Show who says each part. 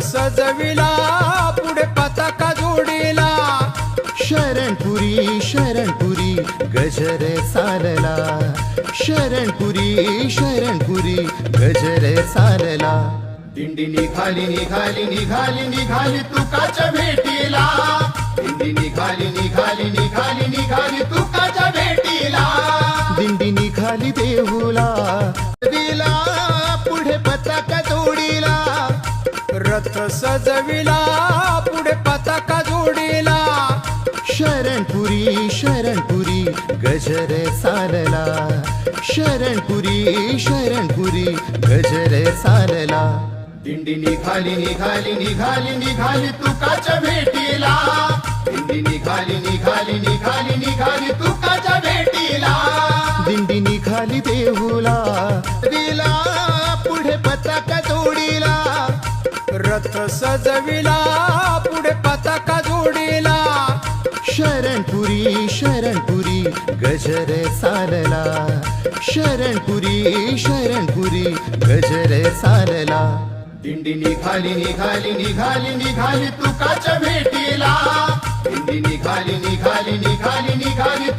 Speaker 1: सजविला पुढे पताका जोडीला
Speaker 2: शरणपुरी शरणपुरी गजर चालला शरणपुरी शरणपुरी गजर चालला
Speaker 3: दिंडी निघाली निघाली निघाली निघाली तुकाच्या भेटीला दिंडी निघाली निघाली निघाली निघाली तुकाच्या भेटीला
Speaker 2: दिंडी निघाली देहूला दिला पुढे पताका जोडीला
Speaker 1: रथ सजविला पुढे पताका जोडीला
Speaker 2: शरणपुरी शरणपुरी गजर चालला शरणपुरी शरणपुरी गजर चालला
Speaker 3: दिंडी निघाली निघाली निघाली निघाली तुकाच्या भेटीला दिंडी निघाली निघाली निघाली निघाली तुकाच्या भेटीला
Speaker 2: दिंडी निघाली देहूला दिला पुढे पताका जोडीला
Speaker 1: रथ सजविला पुढे पताका जोडीला
Speaker 2: शरणपुरी शरणपुरी गजर चालला शरणपुरी शरणपुरी गजर चालला
Speaker 3: दिंडी निघाली निघाली निघाली निघाली तुकाच्या भेटीला दिंडी निघाली निघाली निघाली निघाली